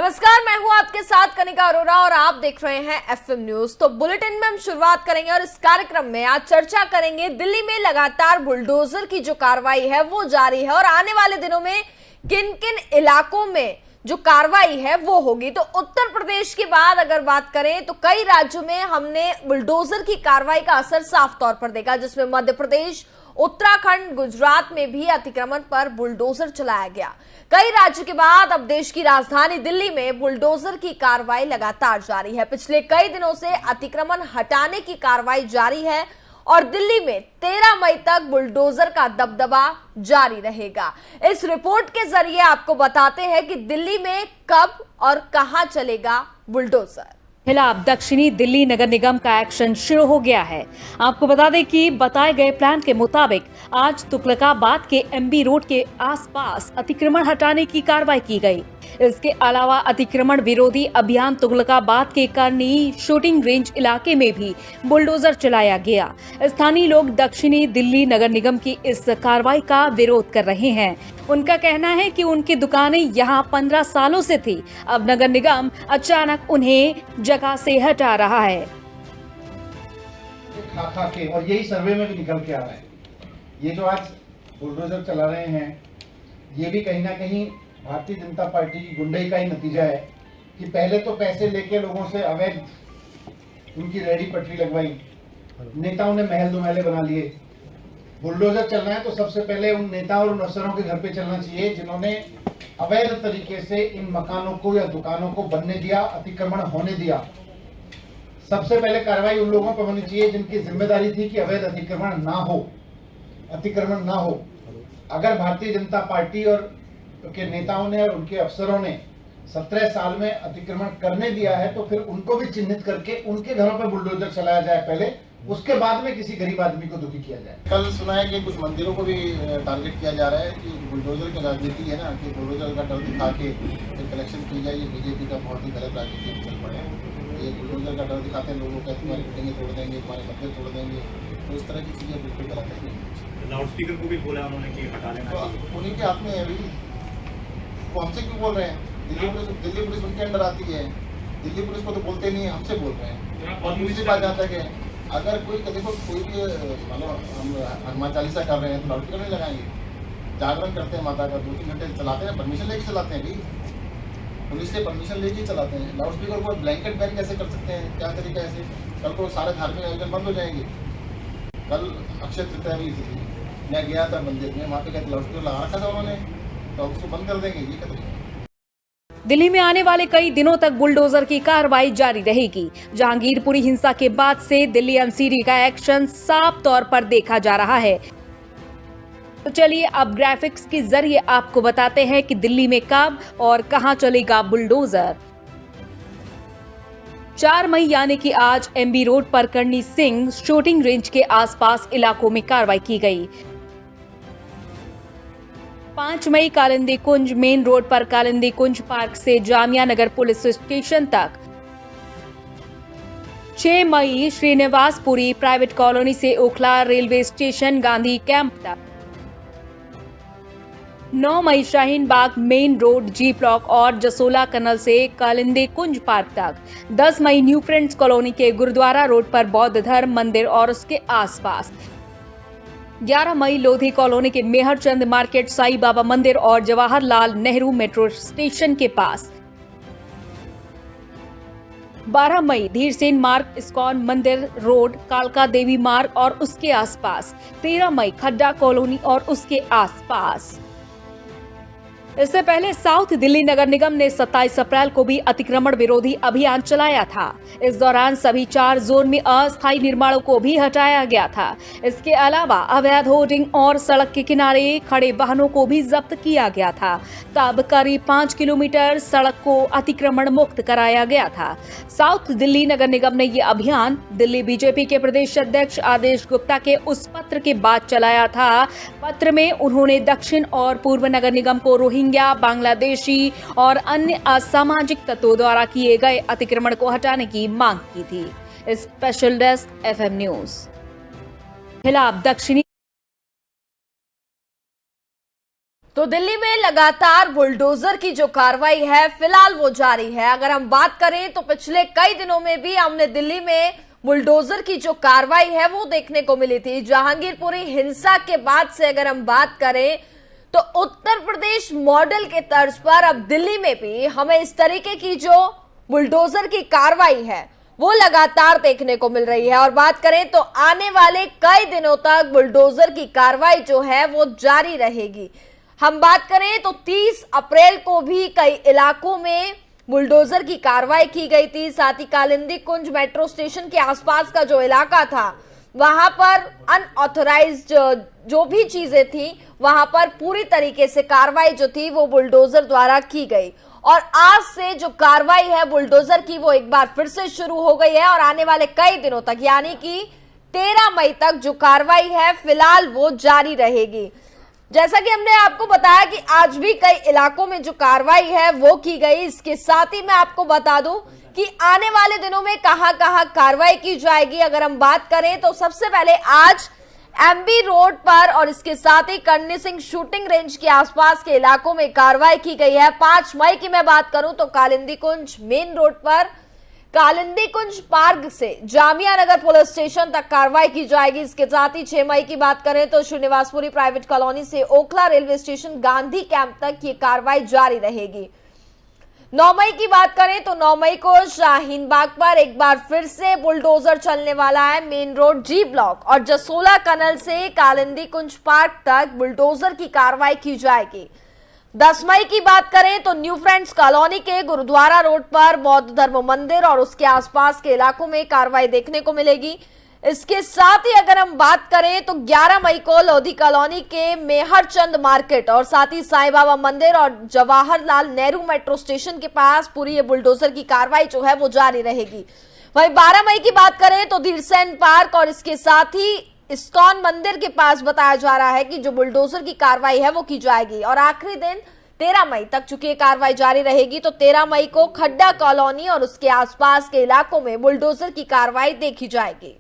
नमस्कार, मैं हूं आपके साथ कनिका अरोरा और आप देख रहे हैं एफएम न्यूज। तो बुलेटिन में हम शुरुआत करेंगे और इस कार्यक्रम में आज चर्चा करेंगे दिल्ली में लगातार बुलडोजर की जो कार्रवाई है वो जारी है और आने वाले दिनों में किन किन इलाकों में जो कार्रवाई है वो होगी। तो उत्तर प्रदेश के बाद अगर बात करें तो कई राज्यों में हमने बुलडोजर की कार्रवाई का असर साफ तौर पर देखा, जिसमें मध्य प्रदेश, उत्तराखंड, गुजरात में भी अतिक्रमण पर बुलडोजर चलाया गया। कई राज्यों के बाद अब देश की राजधानी दिल्ली में बुलडोजर की कार्रवाई लगातार जारी है। पिछले कई दिनों से अतिक्रमण हटाने की कार्रवाई जारी है और दिल्ली में 13 मई तक बुलडोजर का दबदबा जारी रहेगा। इस रिपोर्ट के जरिए आपको बताते हैं कि दिल्ली में कब और कहां चलेगा बुलडोजर। खिलाफ दक्षिणी दिल्ली नगर निगम का एक्शन शुरू हो गया है। आपको बता दें कि बताए गए प्लान के मुताबिक आज तुगलकाबाद के एमबी रोड के आसपास अतिक्रमण हटाने की कार्रवाई की गई। इसके अलावा अतिक्रमण विरोधी अभियान तुगलकाबाद के करनी शूटिंग रेंज इलाके में भी बुलडोजर चलाया गया। स्थानीय लोग दक्षिणी दिल्ली नगर निगम की इस कार्रवाई का विरोध कर रहे हैं। उनका कहना है कि उनकी दुकानें यहां 15 सालों से थी, अब नगर निगम अचानक उन्हें जगह से हटा रहा है। खा के और यही सर्वे में भी निकल के आ रहा है। ये जो आज बुलडोजर चला रहे हैं ये भी कहीं ना कहीं भारतीय जनता पार्टी की गुंडाई का ही नतीजा है कि पहले तो पैसे लेके लोगों से अवैध उनकी रेडी पटरी लगवाई, नेताओं ने महल दो महले बना लिए। बुलडोजर चल रहा है तो सबसे पहले उन नेताओं और उन अफसरों के घर पे चलना चाहिए जिन्होंने अवैध तरीके से इन मकानों को या दुकानों को बनने दिया, अतिक्रमण होने दिया। सबसे पहले कार्रवाई उन लोगों पर होनी चाहिए जिनकी जिम्मेदारी थी कि अवैध अतिक्रमण ना हो। अगर भारतीय जनता पार्टी और के नेताओं ने और उनके अफसरों ने 17 साल में अतिक्रमण करने दिया है तो फिर उनको भी चिन्हित करके उनके घरों पर बुलडोजर चलाया जाए पहले, उसके बाद में किसी गरीब आदमी को दुखी किया जाए। कल सुना है कि कुछ मंदिरों को भी टारगेट किया जा रहा है कि बुलडोजर की राजनीति है ना, कि बुलडोजर का डर दिखा के फिर कलेक्शन की जाए। ये बीजेपी का बहुत ही गलत राजनीति चल पड़ा है। ये बुलडोजर का डर दिखाते हैं लोगों को, तुम्हारी बिल्डिंगें तोड़ देंगे, तुम्हारे मंदिर तोड़ देंगे, तो इस तरह की चीज़ें बिल्कुल गलत है। लाउड स्पीकर को भी बोला उन्होंने कि हटा लेना चाहिए। उन्हीं के हाथ में है अभी, वो हमसे क्यों बोल रहे हैं? दिल्ली पुलिस उनके अंडर आती है। दिल्ली पुलिस को तो बोलते नहीं है, हमसे बोल रहे हैं। और दूसरी बात जहाँ तक है, अगर कोई देखो कोई भी मतलब हम हनुमान चालीसा कर रहे हैं तो लाउड स्पीकर नहीं लगाएंगे। जागरण करते हैं माता का, 2-3 घंटे चलाते हैं, परमिशन लेके चलाते हैं भाई, पुलिस से परमिशन लेके चलाते हैं। लाउड स्पीकर को ब्लैंकेट बैन कैसे कर सकते हैं? क्या तरीका है ऐसे? कल को सारे धार्मिक आयोजन बंद हो जाएंगे। कल अक्षय तृतीया भी थी, मैं गया था मंदिर में, वहाँ पे कहते लाउड स्पीकर लगा रखा था उन्होंने, तो उसको बंद कर देंगे। ये क्या तरीका? दिल्ली में आने वाले कई दिनों तक बुलडोजर की कार्रवाई जारी रहेगी। जहांगीरपुरी हिंसा के बाद से दिल्ली एमसीडी का एक्शन साफ तौर पर देखा जा रहा है। तो चलिए अब ग्राफिक्स के जरिए आपको बताते हैं कि दिल्ली में कब और कहां चलेगा बुलडोजर। 4 मई यानी कि आज एमबी रोड पर करनी सिंह शूटिंग रेंज के आसपास इलाकों में कार्रवाई की गई। 5 मई कालिंदी कुंज मेन रोड पर कालिंदी कुंज पार्क से जामिया नगर पुलिस स्टेशन तक। 6 मई श्रीनिवासपुरी प्राइवेट कॉलोनी से Okhla railway station Gandhi camp तक। 9 मई शाहीन बाग मेन रोड जी ब्लॉक और जसोला कनल से कालिंदी कुंज पार्क तक। 10 मई न्यू फ्रेंड्स कॉलोनी के गुरुद्वारा रोड पर बौद्ध धर्म मंदिर और उसके आसपास। 11 मई लोधी कॉलोनी के मेहरचंद मार्केट, साईं बाबा मंदिर और जवाहरलाल नेहरू मेट्रो स्टेशन के पास। 12 मई धीरसेन मार्ग, इस्कॉन मंदिर रोड, कालका देवी मार्ग और उसके आसपास। 13 मई खड्डा कॉलोनी और उसके आसपास। इससे पहले साउथ दिल्ली नगर निगम ने 27 अप्रैल को भी अतिक्रमण विरोधी अभियान चलाया था। इस दौरान सभी 4 जोन में अस्थायी निर्माणों को भी हटाया गया था। इसके अलावा अवैध होर्डिंग और सड़क के किनारे खड़े वाहनों को भी जब्त किया गया था। तब करीब 5 किलोमीटर सड़क को अतिक्रमण मुक्त कराया गया था। साउथ दिल्ली नगर निगम ने ये अभियान दिल्ली बीजेपी के प्रदेश अध्यक्ष आदेश गुप्ता के उस पत्र के बाद चलाया था। पत्र में उन्होंने दक्षिण और पूर्व नगर निगम को रोहिंग्या, बांग्लादेशी और अन्य असामाजिक तत्वों द्वारा किए गए अतिक्रमण को हटाने की मांग की थी। Special desk FM news. खिलाफ दक्षिणी तो दिल्ली में लगातार बुलडोजर की जो कार्रवाई है फिलहाल वो जारी है। अगर हम बात करें तो पिछले कई दिनों में भी हमने दिल्ली में बुलडोजर की जो कार्रवाई है वो देखने को मिली थी। जहांगीरपुरी हिंसा के बाद से अगर हम बात करें तो उत्तर प्रदेश मॉडल के तर्ज पर अब दिल्ली में भी हमें इस तरीके की जो बुलडोजर की कार्रवाई है वो लगातार देखने को मिल रही है। और बात करें तो आने वाले कई दिनों तक बुलडोजर की कार्रवाई जो है वो जारी रहेगी। हम बात करें तो 30 अप्रैल को भी कई इलाकों में बुलडोजर की कार्रवाई की गई थी। साथ ही कालिंदी कुंज मेट्रो स्टेशन के आसपास का जो इलाका था वहां पर अनऑथराइज्ड जो भी चीजें थी वहां पर पूरी तरीके से कार्रवाई जो थी वो बुलडोजर द्वारा की गई। और आज से जो कार्रवाई है बुलडोजर की वो एक बार फिर से शुरू हो गई है और आने वाले कई दिनों तक यानी कि 13 मई तक जो कार्रवाई है फिलहाल वो जारी रहेगी। जैसा कि हमने आपको बताया कि आज भी कई इलाकों में जो कार्रवाई है वो की गई। इसके साथ ही मैं आपको बता दूं कि आने वाले दिनों में कहां कहां कार्रवाई की जाएगी। अगर हम बात करें तो सबसे पहले आज एमबी रोड पर और इसके साथ ही करनी सिंह शूटिंग रेंज के आसपास के इलाकों में कार्रवाई की गई है। 5 मई की मैं बात करूं तो कालिंदी कुंज मेन रोड पर कालिंदी कुंज पार्क से जामिया नगर पुलिस स्टेशन तक कार्रवाई की जाएगी। इसके साथ ही 6 मई की बात करें तो श्रीनिवासपुरी प्राइवेट कॉलोनी से Okhla railway station Gandhi camp तक ये कार्रवाई जारी रहेगी। 9 मई की बात करें तो 9 मई को शाहीन बाग पर एक बार फिर से बुलडोजर चलने वाला है। मेन रोड जी ब्लॉक और जसोला कनल से कालिंदी कुंज पार्क तक बुलडोजर की कार्रवाई की जाएगी। 10 मई की बात करें तो न्यू फ्रेंड्स कॉलोनी के गुरुद्वारा रोड पर बौद्ध धर्म मंदिर और उसके आसपास के इलाकों में कार्रवाई देखने को मिलेगी। इसके साथ ही अगर हम बात करें तो 11 मई को लोधी कॉलोनी के मेहरचंद मार्केट और साथ ही साईं बाबा मंदिर और जवाहरलाल नेहरू मेट्रो स्टेशन के पास पूरी ये बुलडोजर की कार्रवाई जो है वो जारी रहेगी। वहीं 12 मई की बात करें तो धीरसेन पार्क और इसके साथ ही इस्कॉन मंदिर के पास बताया जा रहा है कि जो बुलडोजर की कार्रवाई है वो की जाएगी। और आखिरी दिन 13 मई तक चूंकि ये कार्रवाई जारी रहेगी तो 13 मई को खड्डा कॉलोनी और उसके आसपास के इलाकों में बुलडोजर की कार्रवाई देखी जाएगी।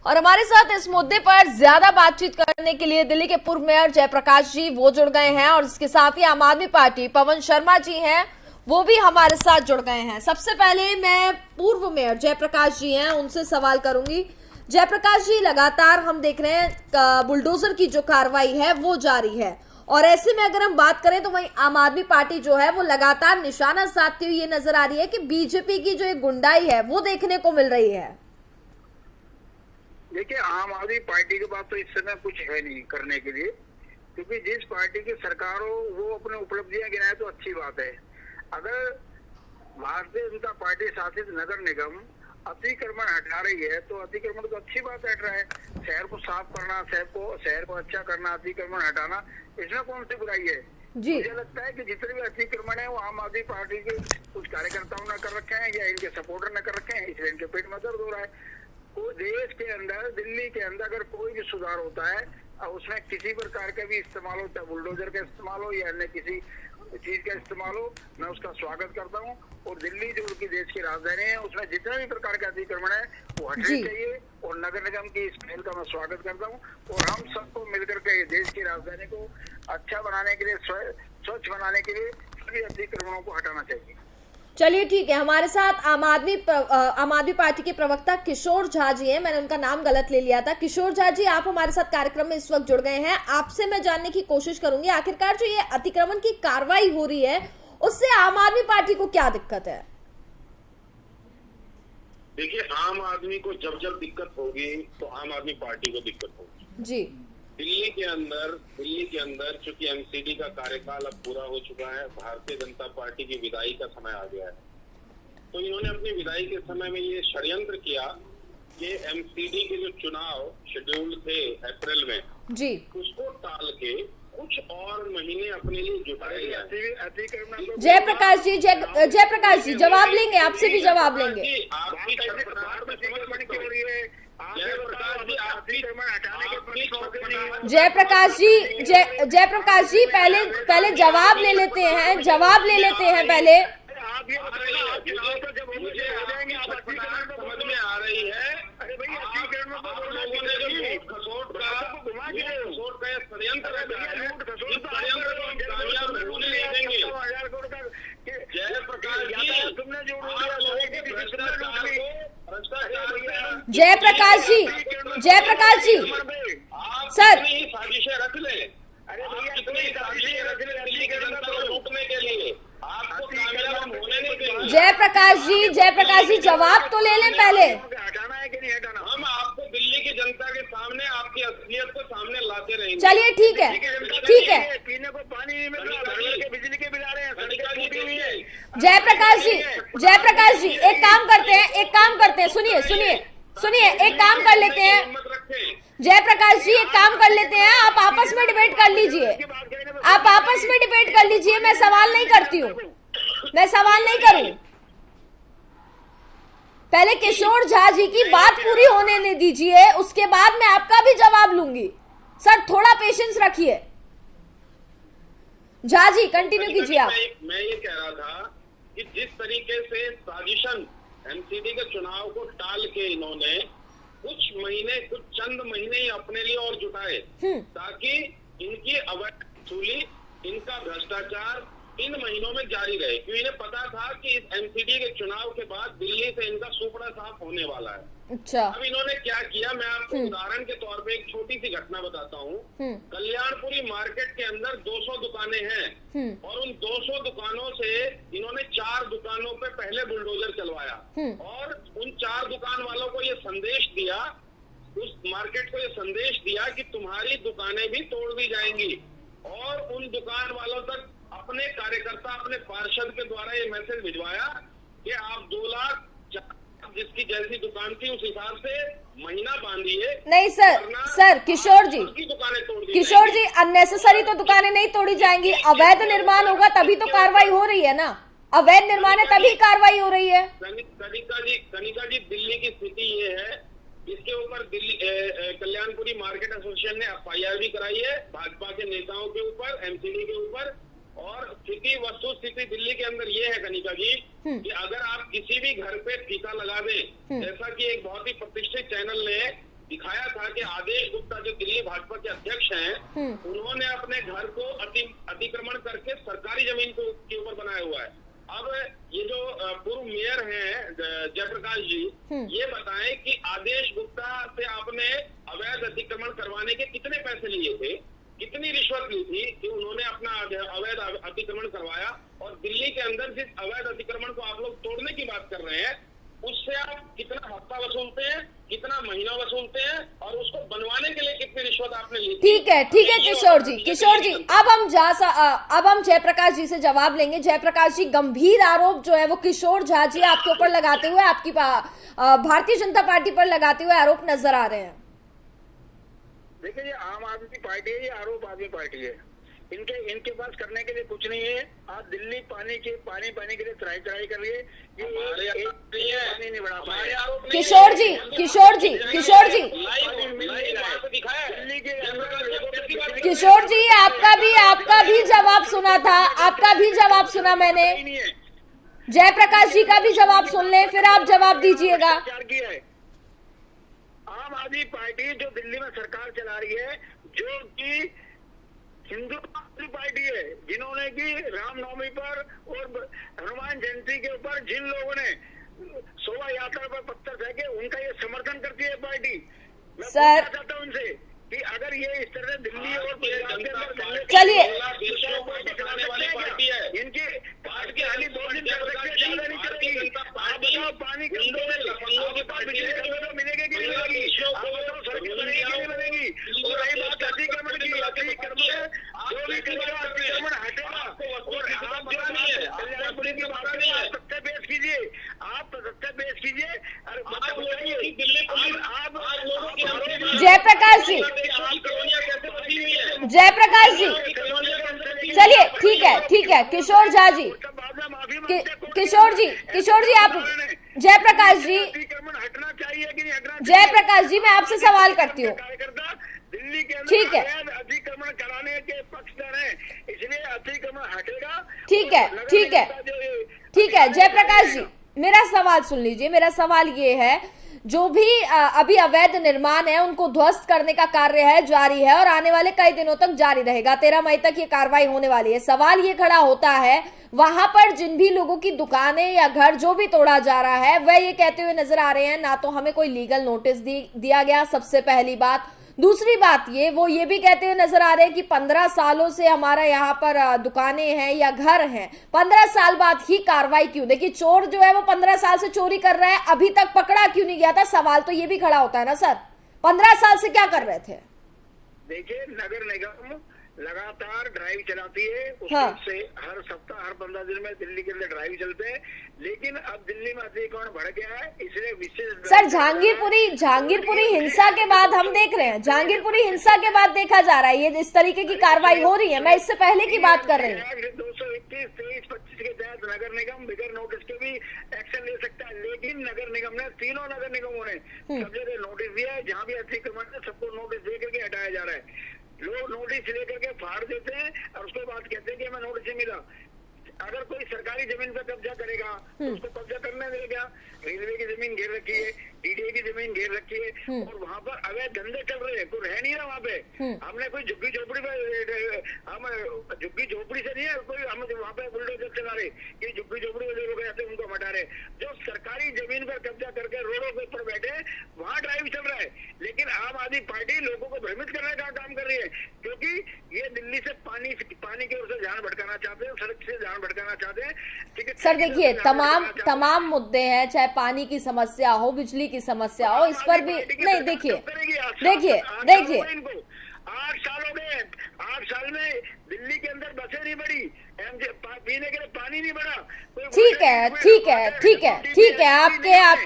और हमारे साथ इस मुद्दे पर ज्यादा बातचीत करने के लिए दिल्ली के पूर्व मेयर जयप्रकाश जी वो जुड़ गए हैं और इसके साथ ही आम आदमी पार्टी पवन शर्मा जी हैं वो भी हमारे साथ जुड़ गए हैं। सबसे पहले मैं पूर्व मेयर जयप्रकाश जी हैं उनसे सवाल करूंगी। जयप्रकाश जी, लगातार हम देख रहे हैं बुलडोजर की जो कार्रवाई है वो जारी है और ऐसे में अगर हम बात करें तो वहीं आम आदमी पार्टी जो है वो लगातार निशाना साधती हुई ये नजर आ रही है कि बीजेपी की जो एक गुंडाई है वो देखने को मिल रही है। देखिए, आम आदमी पार्टी के पास तो इस समय कुछ है नहीं करने के लिए, क्योंकि जिस पार्टी की सरकार हो वो अपने उपलब्धियां गिनाए तो अच्छी बात है। अगर भारतीय जनता पार्टी शासित नगर निगम अतिक्रमण हटा रही है तो अतिक्रमण तो अच्छी बात हट रहा है। शहर को साफ करना, शहर को अच्छा करना, अतिक्रमण हटाना, इसमें कौन सी बुराई है जी? मुझे लगता है कि जितने भी अतिक्रमण है वो आम आदमी पार्टी के कुछ कार्यकर्ताओं ने कर रखे हैं या इनके सपोर्टर ने कर रखे हैं, इसलिए इनके पेट में दर्द हो रहा है। देश के अंदर, दिल्ली के अंदर अगर कोई भी सुधार होता है उसमें किसी प्रकार का भी इस्तेमाल हो, चाहे बुलडोजर का इस्तेमाल हो या अन्य किसी चीज का इस्तेमाल हो, मैं उसका स्वागत करता हूँ। और दिल्ली जो उनकी देश की राजधानी है उसमें जितने भी प्रकार का अतिक्रमण है वो हटने चाहिए और नगर निगम की इस पहल का मैं स्वागत करता हूँ। और हम सबको मिलकर के देश की राजधानी को अच्छा बनाने के लिए, स्वच्छ बनाने के लिए सभी अतिक्रमणों को हटाना चाहिए। चलिए ठीक है, हमारे साथ आम आदमी पार्टी के प्रवक्ता किशोर झा जी हैं। मैंने उनका नाम गलत ले लिया था। किशोर झा जी, आप हमारे साथ कार्यक्रम में इस वक्त जुड़ गए हैं। आपसे मैं जानने की कोशिश करूंगी आखिरकार जो ये अतिक्रमण की कार्रवाई हो रही है उससे आम आदमी पार्टी को क्या दिक्कत है? देखिए, आम आदमी को जब दिक्कत होगी तो आम आदमी पार्टी को दिक्कत होगी जी। दिल्ली के अंदर चूंकि एमसीडी का कार्यकाल अब पूरा हो चुका है, भारतीय जनता पार्टी की विदाई का समय आ गया है, तो इन्होंने अपनी विदाई के समय में ये षड्यंत्र किया कि एमसीडी के जो चुनाव शेड्यूल थे अप्रैल में जी, उसको टाल के कुछ और महीने अपने लिए जुटाए गए। जयप्रकाश जी जवाब लेंगे, आपसे भी जवाब लेंगे। जयप्रकाश जी पहले जवाब ले लेते हैं पहले। आप ये मुझे समझ में आ रही है। अरे भैया खसोट का षड्यंत्र जयप्रकाश जी सर साजिशें रच ले। अरे भैया कितनी साजिशें रच ले दिल्ली के जनता को लूटने के लिए, आपको कामयाब होने नहीं देंगे। जयप्रकाश जी जवाब तो ले लें पहले। हटाना है कि नहीं हटाना? हम आपको दिल्ली की जनता के सामने आपकी असलियत को सामने लाते रहेंगे। चलिए ठीक है। पीने को पानी नहीं मिल रहा, बिजली के बिल आ रहे हैं, जयप्रकाश जी एक काम करते हैं सुनिए एक काम कर लेते हैं। जयप्रकाश जी एक काम कर लेते हैं, आप आपस में डिबेट कर लीजिए। मैं सवाल नहीं करती हूँ, मैं सवाल नहीं करूँ। पहले किशोर झा जी की बात पूरी होने दीजिए, उसके बाद मैं आपका भी जवाब लूंगी। सर थोड़ा पेशेंस रखिए। झा जी कंटिन्यू कीजिए आप। मैं ये कह रहा था कि जिस तरीके से साजिशन एमसीडी के चुनाव को टाल के इन्होंने कुछ चंद महीने ही अपने लिए और जुटाए ताकि इनकी अवैध वसूली, इनका भ्रष्टाचार इन महीनों में जारी रहे, क्योंकि इन्हें पता था कि इस एमसीडी के चुनाव के बाद दिल्ली से इनका सुपड़ा साफ होने वाला है। अच्छा। अब इन्होंने क्या किया, मैं आपको उदाहरण के तौर पे एक छोटी सी घटना बताता हूँ। कल्याणपुरी मार्केट के अंदर 200 दुकानें हैं और उन 200 दुकानों से इन्होंने 4 दुकानों पे पहले बुलडोजर चलवाया और उन 4 दुकान वालों को ये संदेश दिया, उस मार्केट को ये संदेश दिया कि तुम्हारी दुकानें भी तोड़ दी जाएंगी और उन दुकान वालों तक अपने कार्यकर्ता, अपने पार्षद के द्वारा ये मैसेज भिजवाया कि आप 2 लाख जिसकी जैसी दुकान थी उस हिसाब से महीना बांधिए। नहीं सर किशोर जी अननेसेसरी तो दुकानें नहीं तोड़ी जाएंगी। अवैध निर्माण होगा तभी तो कार्रवाई हो रही है ना, अवैध निर्माण है तभी कार्रवाई हो रही है। कनिका जी दिल्ली की स्थिति ये है, इसके ऊपर दिल्ली कल्याणपुरी मार्केट एसोसिएशन ने एफआईआर भी कराई है भाजपा के नेताओं के ऊपर, एमसीडी के ऊपर। और वस्तुस्थिति दिल्ली के अंदर ये है कनिका जी कि अगर आप किसी भी घर पे फीता लगा दें, जैसा कि एक बहुत ही प्रतिष्ठित चैनल ने दिखाया था कि आदेश गुप्ता जो दिल्ली भाजपा के अध्यक्ष हैं, उन्होंने अपने घर को अतिक्रमण करके सरकारी जमीन के ऊपर बनाया हुआ है। अब ये जो पूर्व मेयर हैं जयप्रकाश जी, ये बताएं कि आदेश गुप्ता से आपने अवैध अतिक्रमण करवाने के कितने पैसे लिए थे, कितनी रिश्वत ली थी कि उन्होंने अपना अवैध अतिक्रमण करवाया। और दिल्ली के अंदर जिस अवैध अतिक्रमण को आप लोग तोड़ने की बात कर रहे हैं, उससे आप कितना हफ्ता वसूलते हैं, कितना महीना वसूलते हैं और उसको बनवाने के लिए कितनी रिश्वत आपने ली? ठीक है किशोर जी अब हम जयप्रकाश जी से जवाब लेंगे। जयप्रकाश जी गंभीर आरोप जो है वो किशोर झा जी आपके ऊपर लगाते हुए, आपकी भारतीय जनता पार्टी पर लगाते हुए आरोप नजर आ रहे हैं। देखिए ये आम आदमी पार्टी है, ये आरोप आदमी पार्टी है, इनके पास करने के लिए कुछ नहीं है। आज दिल्ली पानी पाने के लिए चढ़ाई कर रही है, ये पानी नहीं बढ़ा पाए। किशोर जी आपका भी जवाब सुना था, आपका भी जवाब सुना मैंने। जयप्रकाश जी का भी जवाब सुन ले, फिर आप जवाब दीजिएगा। आम आदमी पार्टी जो दिल्ली में सरकार चला रही है, जो कि हिंदू पार्टी है, जिन्होंने की रामनवमी पर और हनुमान जयंती के ऊपर जिन लोगों ने शोभा यात्रा पर पत्थर फेंके, उनका ये समर्थन करती है पार्टी। मैं पूछना चाहता हूं उनसे कि अगर ये इस तरह दिल्ली और चलिए इनकी पार्टी की हानि 2 दिन कर सकते हैं, ज्यादा नहीं चलेगी। आप बताओ पानी के मिलेगी कि नहीं मिलेगी, आप बताओ सड़कें बनेगी कि नहीं बनेगी। और रही बात अतिक्रमण की, अतिक्रमण जो भी अतिक्रमण हटेगा और आप जो कल्याणपुरी की बात नहीं है, सत्य पेश कीजिए, आप सत्य पेश कीजिए। जयप्रकाश जी चलिए ठीक है किशोर झा जी, किशोर जी आप जयप्रकाश जी जयप्रकाश जी, मैं आपसे सवाल करती हूँ। कार्यकर्ता दिल्ली के ठीक है। अंदर अतिक्रमण कराने के पक्षधर हैं, इसलिए अतिक्रमण हटेगा। ठीक है, ठीक है, ठीक है जयप्रकाश जी, मेरा सवाल सुन लीजिए। मेरा सवाल ये है, जो भी अभी अवैध निर्माण है उनको ध्वस्त करने का कार्य है जारी है और आने वाले कई दिनों तक जारी रहेगा। 13 मई तक ये कार्रवाई होने वाली है। सवाल ये खड़ा होता है, वहां पर जिन भी लोगों की दुकानें या घर जो भी तोड़ा जा रहा है, वह ये कहते हुए नजर आ रहे हैं ना तो हमें कोई लीगल नोटिस दिया गया, सबसे पहली बात। दूसरी बात वो ये भी कहते हुए नजर आ रहे हैं कि 15 सालों से हमारा यहाँ पर दुकानें हैं या घर हैं, 15 साल बाद ही कार्रवाई क्यों? देखिए, चोर जो है वो 15 साल से चोरी कर रहा है, अभी तक पकड़ा क्यों नहीं गया था? सवाल तो ये भी खड़ा होता है ना सर, 15 साल से क्या कर रहे थे? देखिए, नगर निगम लगातार ड्राइव चलाती है, हाँ। उससे हर सप्ताह हर 15 दिन में दिल्ली के अंदर ड्राइव चलते हैं, लेकिन अब दिल्ली में अतिक्रमण बढ़ गया है, इसलिए विशेष सर जहांगीरपुरी हिंसा के बाद हम देख रहे हैं, जहांगीरपुरी हिंसा के बाद देखा जा रहा है ये इस तरीके की कार्रवाई हो रही है। मैं इससे पहले की बात कर रही हूँ। 221, 23, 25 के तहत नगर निगम बिगर नोटिस के भी एक्शन ले सकता है, लेकिन नगर निगम ने, तीनों नगर निगमों ने सब जगह नोटिस दिया है। जहाँ भी अतिक्रमण है सबको नोटिस दे करके हटाया जा रहा है। लोग नोटिस लेकर के फाड़ देते हैं और उसके बाद कहते हैं कि हमें नोटिस मिला। अगर कोई सरकारी जमीन पर कब्जा करेगा तो उसको कब्जा करने देगा। रेलवे की जमीन घेर रखी है, डीडीए की जमीन घेर रखी है और वहाँ पर अवैध धंधे चल रहे हैं, कोई रह नहीं रहा वहाँ पे। हमने कोई झुग्गी झोपड़ी हम झुग्गी झोपड़ी से नहीं है कोई, हम वहाँ पे बुलडोजर चला रहे कि झुग्गी झोपड़ी वाले लोग आते हैं उनको हटा रहे। जो सरकारी जमीन पर कब्जा करके रोडों के ऊपर बैठे वहाँ ड्राइव चल रहा है, लेकिन आम आदमी पार्टी लोगों को भ्रमित करने का काम कर रही है, क्योंकि ये दिल्ली से पानी की ओर से ध्यान भटकाना चाहते हैं, सड़क से ध्यान भटकाना चाहते हैं। सर देखिए, तमाम मुद्दे हैं, चाहे पानी की समस्या हो, बिजली की समस्या हो, इस पर भी नहीं। देखिए 8 साल में दिल्ली के अंदर बसें नहीं बढ़ी, पीने के लिए पानी नहीं बढ़ा। ठीक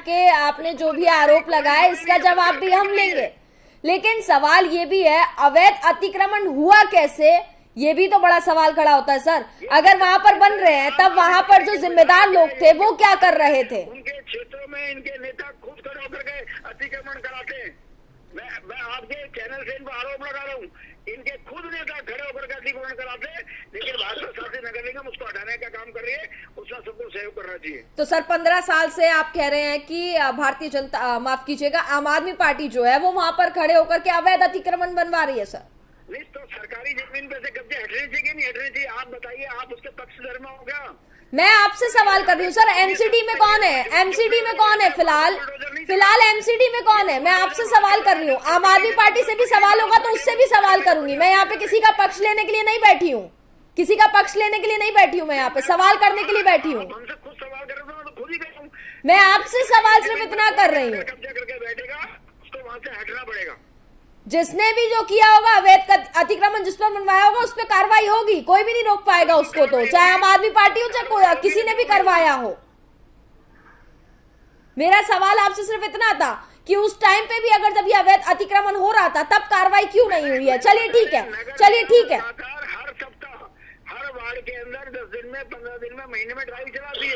है, आपने जो भी आरोप लगाया इसका जवाब भी हम लेंगे, लेकिन सवाल ये भी है, अवैध अतिक्रमण हुआ कैसे? ये भी तो बड़ा सवाल खड़ा होता है सर। अगर वहाँ पर बन रहे हैं तब वहाँ पर जो जिम्मेदार लोग थे वो क्या कर रहे थे? उनके क्षेत्रों में इनके नेता खुद खड़े होकर के अतिक्रमण कराते हैं। मैं आपके चैनल से इनको आरोप लगा रहा हूँ, इनके खुद नेता खड़े होकर के अतिक्रमण कराते हैं, लेकिन भाजपा शासित नगर निगम उसको हटाने का काम कर रही है, उसमें सबको सहयोग करना चाहिए। तो सर 15 साल से आप कह रहे हैं कि भारतीय जनता, माफ कीजिएगा, आम आदमी पार्टी जो है वो वहाँ पर खड़े होकर के अवैध अतिक्रमण बनवा रही है सर? नहीं, तो सरकारी जमीन पे से कब्जे हटने चाहिए कि नहीं हटने चाहिए? आप बताइए, आप उसके पक्षधर में हो क्या? मैं आपसे सवाल कर रही हूँ सर, एमसीडी में कौन है? एमसीडी में कौन है फिलहाल एमसीडी में कौन है? मैं आपसे सवाल कर रही हूँ। आम आदमी पार्टी से भी सवाल होगा तो उससे भी सवाल करूंगी। मैं यहाँ पे किसी का पक्ष लेने के लिए नहीं बैठी हूँ, मैं यहाँ पे सवाल करने के लिए बैठी हूँ। हमसे खुद सवाल कर रहे हो तो खुद ही करूँ। मैं आपसे सवाल सिर्फ इतना कर रही हूँ, कब्जा करके बैठेगा उसको वहां से हटना पड़ेगा। जिसने भी जो किया होगा अवैध अतिक्रमण जिस पर बनवाया होगा उस पर कार्रवाई होगी, कोई भी नहीं रोक पाएगा उसको, तो चाहे आम आदमी पार्टी हो चाहे किसी ने भी करवाया हो। मेरा सवाल आपसे सिर्फ इतना था कि उस टाइम पे भी अगर जब ये अवैध अतिक्रमण हो रहा था तब कार्रवाई क्यों नहीं हुई है? चलिए ठीक है हर सप्ताह हर वार्ड के अंदर 10 दिन में, 15 दिन में, महीने में ड्राइव चलाती है,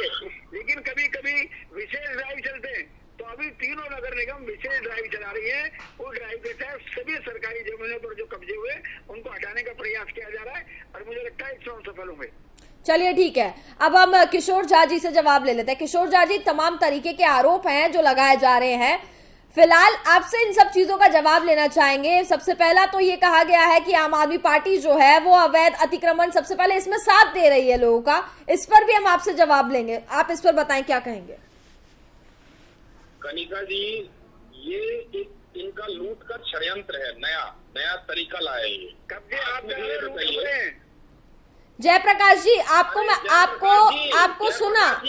लेकिन कभी कभी विशेष ड्राइव चलते हैं। तो अभी तीनों नगर निगम विशेष ड्राइव चला रही है। वो ड्राइव के तहत सभी सरकारी जमीनों पर जो कब्जे हुए उनको हटाने का प्रयास किया जा रहा है और मुझे लगता है इसमें हम सफल होंगे। चलिए ठीक है, अब हम किशोर झा जी से जवाब ले लेते हैं। किशोर झा जी, तमाम तरीके के आरोप हैं जो लगाए जा रहे हैं, फिलहाल आपसे इन सब चीजों का जवाब लेना चाहेंगे। सबसे पहला तो ये कहा गया है कि आम आदमी पार्टी जो है वो अवैध अतिक्रमण सबसे पहले इसमें साथ दे रही है लोगों का, इस पर भी हम आपसे जवाब लेंगे। आप इस पर बताएं, क्या कहेंगे? कनिका जी, ये एक इनका लूट का षड्यंत्र है, नया तरीका लाया ये। कब्जे आप बताइए। जयप्रकाश जी, आपको सुना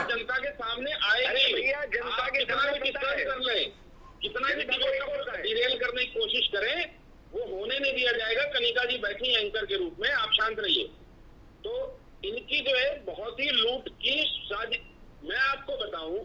जनता के सामने आएगी, जनता के सामने कर ले, कितना भी डिरेल करने की कोशिश करें वो होने नहीं दिया जाएगा। कनिका जी बैठी एंकर के रूप में, आप शांत रहिए। तो इनकी जो है बहुत ही लूट की साजिश, मैं आपको बताऊं,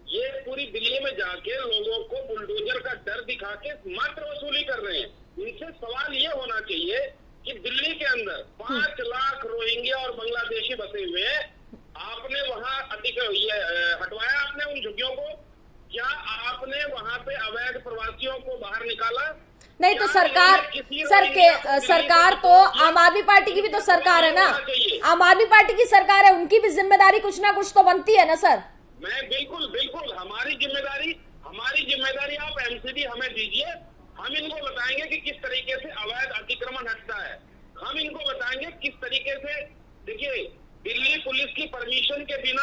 ये पूरी दिल्ली में जाके लोगों को बुलडोजर का डर दिखा के मात्र वसूली कर रहे हैं। इनसे सवाल ये होना चाहिए कि दिल्ली के अंदर 5 लाख रोहिंग्या और बांग्लादेशी बसे हुए हैं, आपने वहां हटवाया आपने उन झुग्गियों को? क्या आप बाकियों को बाहर निकाला। नहीं तो सरकार तो आम आदमी पार्टी की भी तो सरकार है ना, आम आदमी पार्टी की सरकार है, उनकी भी जिम्मेदारी कुछ ना कुछ तो बनती है ना सर। मैं बिल्कुल हमारी जिम्मेदारी आप एमसीडी हमें दीजिए, हम इनको बताएंगे कि किस तरीके से अवैध अतिक्रमण हटता है, हम इनको बताएंगे किस तरीके से। देखिए, दिल्ली पुलिस की परमिशन के बिना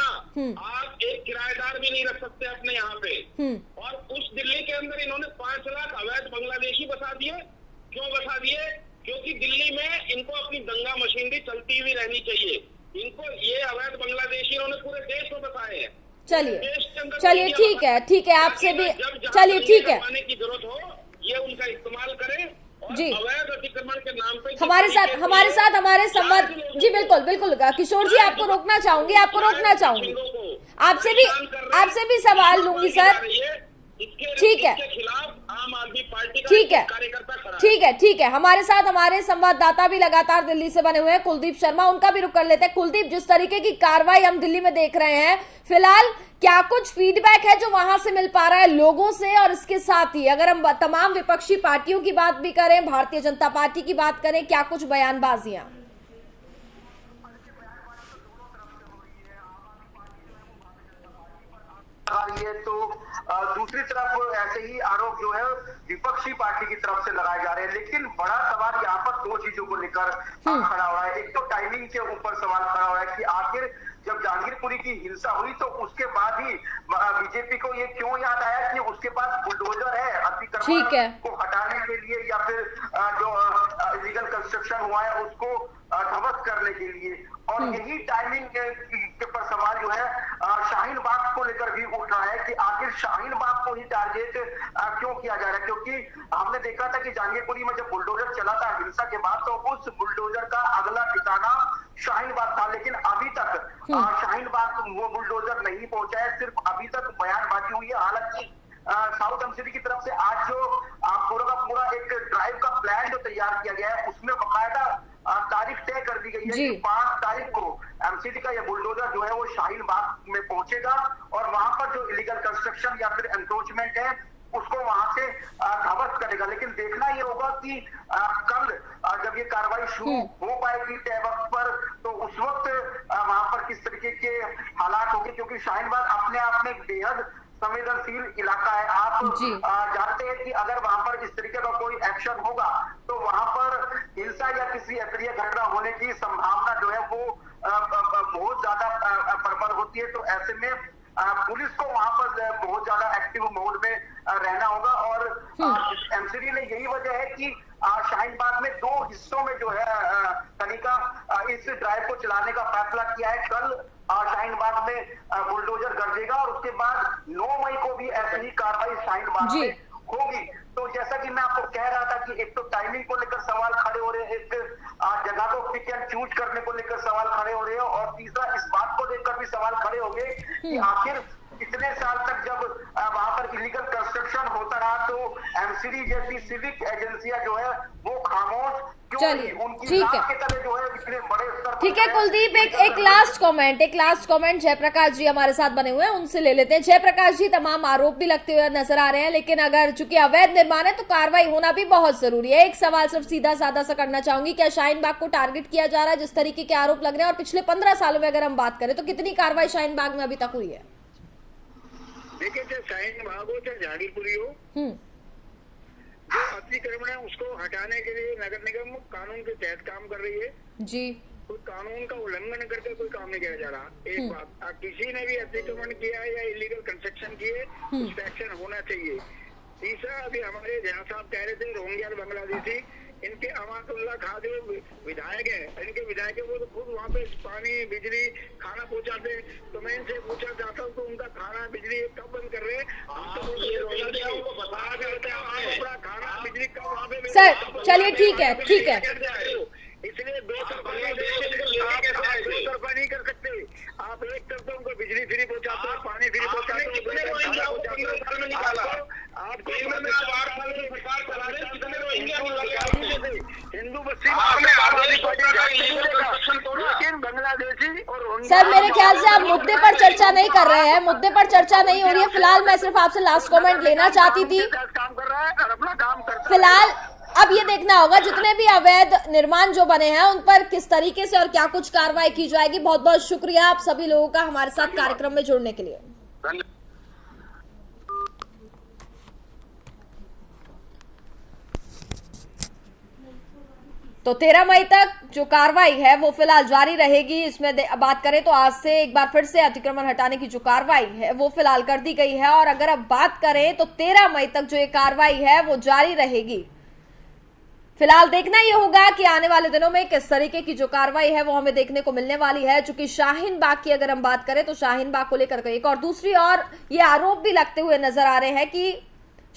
आप एक किराएदार भी नहीं रख सकते अपने यहाँ पे, और उस दिल्ली के अंदर इन्होंने 5 लाख अवैध बांग्लादेशी बसा दिए। क्यों बसा दिए? क्योंकि दिल्ली में इनको अपनी दंगा मशीनरी चलती हुई रहनी चाहिए। इनको ये अवैध बांग्लादेशी इन्होंने पूरे देश में बसाए हैं। चलिए ठीक है आपसे भी, चलिए ठीक है, की जरूरत हो ये उनका इस्तेमाल करें जी। अवैध अतिक्रमण के नाम पे हमारे साथ हमारे संवाद जी बिल्कुल किशोर जी आपको रोकना चाहूंगी आपसे भी सवाल लूंगी सर। ठीक है, आम आदमी पार्टी ठीक है हमारे साथ हमारे संवाददाता भी लगातार दिल्ली से बने हुए हैं, कुलदीप शर्मा, उनका भी रुख कर लेते हैं। कुलदीप, जिस तरीके की कार्रवाई हम दिल्ली में देख रहे हैं फिलहाल, क्या कुछ फीडबैक है जो वहां से मिल पा रहा है लोगों से? और इसके साथ ही अगर हम तमाम विपक्षी पार्टियों की बात भी करें, भारतीय जनता पार्टी की बात करें, क्या कुछ बयानबाजियां? ये तो दूसरी तरफ ऐसे ही आरोप जो है विपक्षी पार्टी की तरफ से लगाए जा रहे हैं, लेकिन बड़ा सवाल यहाँ पर 2 चीजों को लेकर खड़ा हो रहा है। एक तो टाइमिंग के ऊपर सवाल खड़ा हो रहा है कि आखिर जब जहांगीरपुरी की हिंसा हुई तो उसके बाद ही बीजेपी को ये क्यों याद आया कि उसके पास बुलडोजर है अतिक्रमण को हटाने के लिए, या फिर जो इलीगल कंस्ट्रक्शन हुआ है उसको ध्वस्त करने के लिए। और यही टाइमिंग के पर सवाल जो है शाहीन बाग को लेकर भी उठ रहा है कि आखिर शाहीन बाग को ही टारगेट क्यों किया जा रहा है, क्योंकि हमने देखा था कि जहांगीरपुरी में जब बुलडोजर चला था हिंसा के बाद तो उस बुलडोजर का अगला ठिकाना शाहीन बाग था, लेकिन अभी तक शाहीन बाग वो बुलडोजर नहीं पहुंचा है, सिर्फ अभी तक बयानबाजी हुई है। हालांकि साउथ एमसीडी की तरफ से आज जो पूरा का पूरा एक ड्राइव का प्लान जो तैयार किया गया है उसमें बकायदा तारीख तय कर दी गई है कि 5 तारीख को एमसीडी का ये बुलडोजर जो है वो शाहीन बाग में पहुंचेगा और वहां पर जो इलीगल कंस्ट्रक्शन या फिर एंक्रोचमेंट है उसको वहां से ध्वस्त करेगा। लेकिन देखना ये होगा कि कल जब ये कार्रवाई शुरू हो पाएगी तय वक्त पर, तो उस वक्त वहां पर किस तरीके के हालात होंगे, क्योंकि शाहीन बाग अपने आप में बेहद संवेदनशील इलाका है। आप जानते हैं कि अगर वहां पर इस तरीके का कोई एक्शन होगा तो वहां पर हिंसा या किसी अप्रिय घटना होने की संभावना जो है वो बहुत ज्यादा प्रबल होती है। तो ऐसे में पुलिस को वहां पर बहुत ज्यादा एक्टिव मोड में रहना होगा। और एमसीडी ने यही वजह है कि शाहीन बाग में 2 हिस्सों में जो है तनिका इस ड्राइव को चलाने का फैसला किया है। कल शाहीन बाग में बुलडोजर गरजेगा और उसके बाद 9 मई को भी ऐसी ही कार्रवाई शाहीन बाग में होगी। तो जैसा कि मैं आपको कह रहा था कि एक तो टाइमिंग को लेकर सवाल खड़े हो रहे हैं, एक जगह को पिक एंड चूज करने को लेकर सवाल खड़े हो रहे हैं, और तीसरा इस बात को लेकर भी सवाल खड़े हो गए कि आखिर इतने साल तक जब वहां पर इलीगल कंस्ट्रक्शन होता रहा तो एमसीडी जैसी सिविक एजेंसियां जो है वो खामोश क्यों रही? उनकी नाक के तले जो है इतने बड़े स्तर पर। ठीक है कुलदीप, एक लास्ट कमेंट जयप्रकाश जी हमारे साथ बने हुए हैं, उनसे ले लेते हैं। जयप्रकाश जी, तमाम आरोप भी लगते हुए नजर आ रहे हैं, लेकिन अगर चूंकि अवैध निर्माण है तो कार्रवाई होना भी बहुत जरूरी है। एक सवाल सिर्फ सीधा साधा सा करना चाहूंगी, क्या शाहीन बाग को टारगेट किया जा रहा है जिस तरीके के आरोप लग रहे हैं? और पिछले 15 सालों में अगर हम बात करें तो कितनी कार्रवाई शाहीन बाग में अभी तक हुई है? देखिए, चाहे शाहीन बाग हो चाहे जहांगीरपुरी हो, जो अतिक्रमण है उसको हटाने के लिए नगर निगम कानून के तहत काम कर रही है जी। कोई कानून का उल्लंघन करके कोई काम नहीं किया जा रहा। एक बात, किसी ने भी अतिक्रमण किया है या इलीगल कंस्ट्रक्शन किए उस पर एक्शन होना चाहिए। तीसरा, अभी हमारे जहाँ साहब कह रहे थे रोहिंग्या बांग्लादेशी, इनके अमातुल्लाह खां जो विधायक है, इनके विधायक है, वो तो खुद वहाँ पे पानी बिजली खाना पहुँचाते हैं। तो मैं इनसे पूछना चाहता हूँ तो उनका खाना बिजली कब बंद कर रहे हैं? खाना बिजली कब वहाँ पे? सर चलिए ठीक है इसलिए 2 तरफा नहीं कर सकते। आप एक तरफ उनको बिजली फ्री पहुँचाते हो, पानी फ्री पहुँचाते हो, हिंदू बस्ती लेकिन बांग्लादेशी और सर मेरे ख्याल से आप मुद्दे पर चर्चा नहीं कर रहे हैं, मुद्दे पर चर्चा नहीं हो रही है। फिलहाल मैं सिर्फ आपसे लास्ट कमेंट लेना चाहती थी। काम कर रहा है और अपना काम करता है। फिलहाल अब ये देखना होगा जितने भी अवैध निर्माण जो बने हैं उन पर किस तरीके से और क्या कुछ कार्रवाई की जाएगी। बहुत बहुत शुक्रिया आप सभी लोगों का हमारे साथ कार्यक्रम में जुड़ने के लिए। धन्यवाद। तो 13 मई तक जो कार्रवाई है वो फिलहाल जारी रहेगी। इसमें बात करें तो आज से एक बार फिर से अतिक्रमण हटाने की जो कार्रवाई है वो फिलहाल कर दी गई है और अगर अब बात करें तो 13 मई तक जो ये कार्रवाई है वो जारी रहेगी। फिलहाल देखना ये होगा कि आने वाले दिनों में किस तरीके की जो कार्रवाई है वो हमें देखने को मिलने वाली है। चूंकि शाहीन बाग की अगर हम बात करें तो शाहीन बाग को लेकर एक और दूसरी और ये आरोप भी लगते हुए नजर आ रहे हैं कि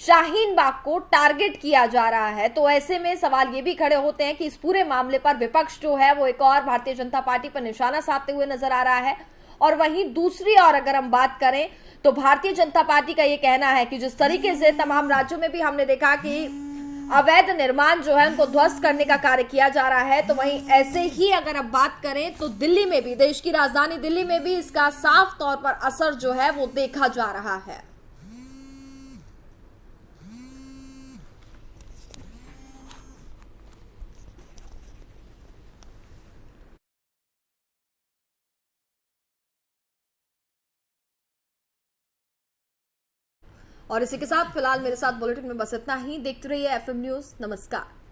शाहीन बाग को टारगेट किया जा रहा है। तो ऐसे में सवाल ये भी खड़े होते हैं कि इस पूरे मामले पर विपक्ष जो है वो एक और भारतीय जनता पार्टी पर निशाना साधते हुए नजर आ रहा है। और वहीं दूसरी ओर अगर हम बात करें तो भारतीय जनता पार्टी का ये कहना है कि जिस तरीके से तमाम राज्यों में भी हमने देखा कि अवैध निर्माण जो है उनको ध्वस्त करने का कार्य किया जा रहा है, तो वहीं ऐसे ही अगर अब बात करें तो दिल्ली में भी, देश की राजधानी दिल्ली में भी इसका साफ तौर पर असर जो है वो देखा जा रहा है। और इसी के साथ फिलहाल मेरे साथ बुलेटिन में बस इतना ही। देखते रहिए FM न्यूज। नमस्कार।